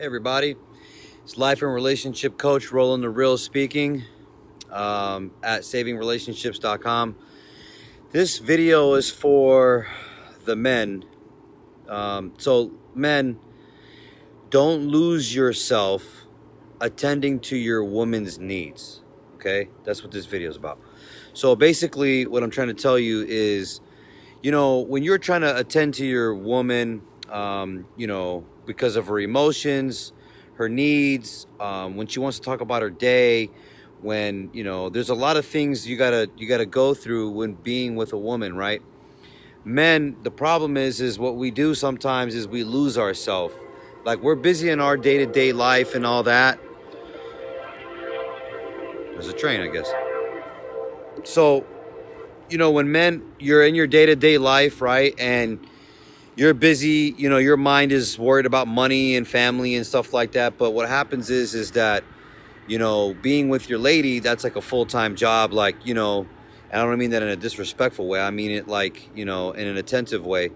Everybody, it's life and relationship coach Roland The Real speaking at savingrelationships.com. This video is for the men. So men, don't lose yourself attending to your woman's needs. Okay, that's what this video is about. So basically what I'm trying to tell you is, when you're trying to attend to your woman, because of her emotions, her needs, when she wants to talk about her day, when, there's a lot of things you gotta go through when being with a woman, right? Men, the problem is what we do sometimes is we lose ourselves. Like, we're busy in our day-to-day life and all that. There's a train, I guess. So, when men, you're in your day-to-day life, right? And you're busy, your mind is worried about money and family and stuff like that. But what happens is that, being with your lady, that's like a full-time job. Like, and I don't mean that in a disrespectful way. I mean it like, in an attentive way.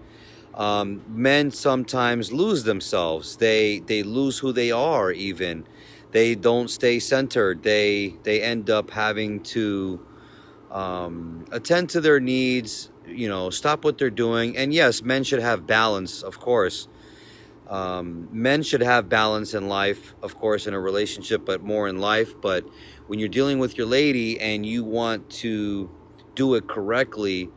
Men sometimes lose themselves. They lose who they are even. They don't stay centered. They end up having to attend to their needs, stop what they're doing. And yes, men should have balance, of course. Men should have balance in life, of course, in a relationship, but more in life. But when you're dealing with your lady and you want to do it correctly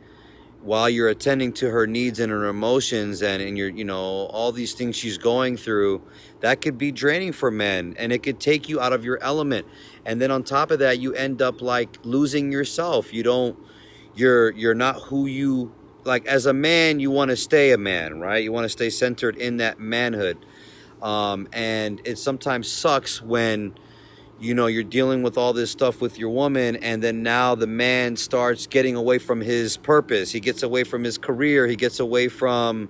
while you're attending to her needs and her emotions and you're, all these things she's going through, that could be draining for men, and it could take you out of your element. And then on top of that, you end up like losing yourself. You're not who you, like, as a man, you want to stay a man, right? You want to stay centered in that manhood. And it sometimes sucks when, you're dealing with all this stuff with your woman, and then now the man starts getting away from his purpose. He gets away from his career. He gets away from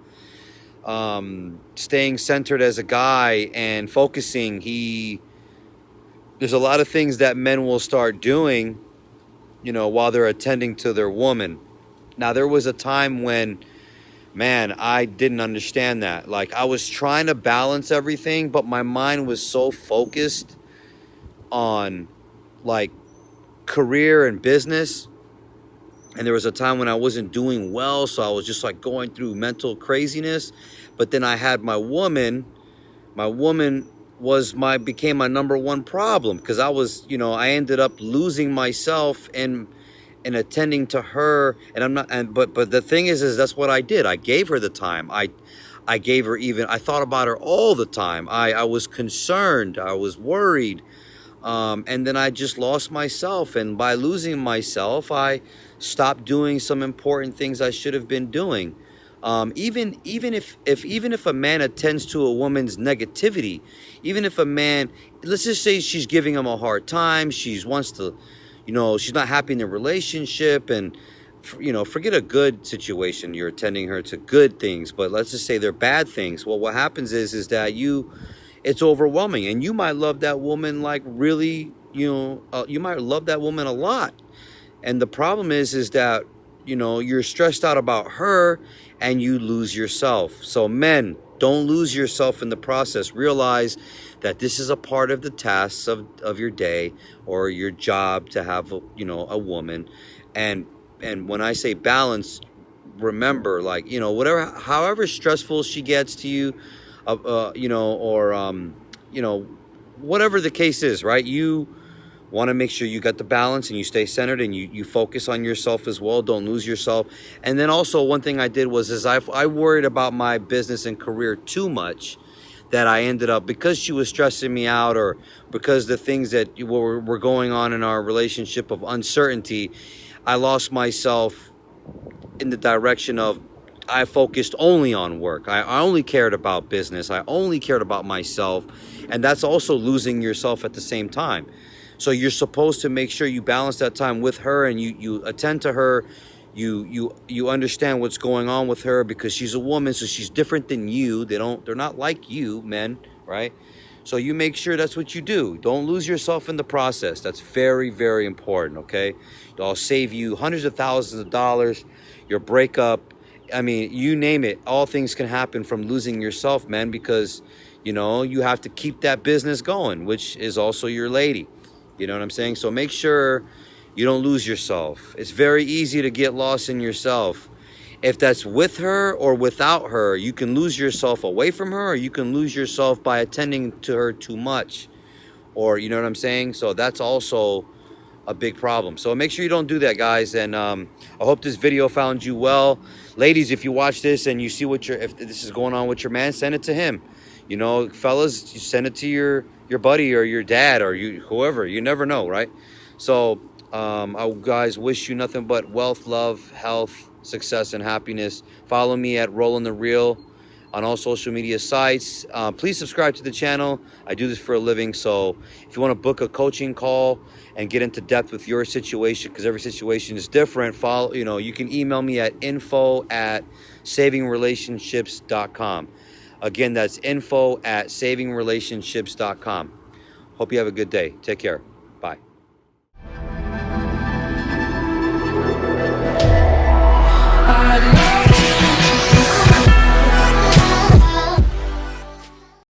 staying centered as a guy and focusing. There's a lot of things that men will start doing, while they're attending to their woman. Now, there was a time when, man, I didn't understand that. Like, I was trying to balance everything, but my mind was so focused on, like, career and business. And there was a time when I wasn't doing well, so I was just, like, going through mental craziness. But then I had my woman. My woman became my number one problem, because I was, I ended up losing myself in attending to her. And but the thing is that's what I did. I gave her the time. I gave her, I thought about her all the time. I was concerned. I was worried. And then I just lost myself. And by losing myself, I stopped doing some important things I should have been doing. Even if a man attends to a woman's negativity, even if a man, let's just say she's giving him a hard time, she's not happy in the relationship, and forget a good situation, you're attending her to good things, but let's just say they're bad things. Well, what happens is that it's overwhelming, and you might love that woman, like, really, you might love that woman a lot. And the problem is that, you're stressed out about her and you lose yourself. So men, don't lose yourself in the process. Realize that this is a part of the tasks of your day or your job to have, a woman. And when I say balance, remember, like, however stressful she gets to you, whatever the case is, right? You want to make sure you got the balance and you stay centered and you focus on yourself as well. Don't lose yourself. And then also, one thing I did was I worried about my business and career too much, that I ended up, because she was stressing me out, or because the things that were going on in our relationship of uncertainty, I lost myself in the direction of, I focused only on work. I only cared about business. I only cared about myself. And that's also losing yourself at the same time. So you're supposed to make sure you balance that time with her, and you attend to her. You understand what's going on with her, because she's a woman, so she's different than you. They're not like you, men, right? So you make sure that's what you do. Don't lose yourself in the process. That's very, very important, okay? It'll save you hundreds of thousands of dollars, your breakup. I mean, you name it. All things can happen from losing yourself, man, because You know, you have to keep that business going, which is also your lady. You know what I'm saying? So make sure you don't lose yourself. It's very easy to get lost in yourself. If that's with her or without her, you can lose yourself away from her, or you can lose yourself by attending to her too much. Or, you know what I'm saying? So that's also a big problem. So make sure you don't do that, guys. And I hope this video found you well. Ladies, if you watch this and you see if this is going on with your man, send it to him. You know, fellas, you send it to your buddy or your dad or whoever. You never know, right? So I guys wish you nothing but wealth, love, health, success, and happiness. Follow me at Roland The Real on all social media sites. Please subscribe to the channel. I do this for a living, so if you want to book a coaching call and get into depth with your situation, because every situation is different, you can email me at info@savingrelationships.com. Again, that's info@savingrelationships.com. Hope you have a good day. Take care.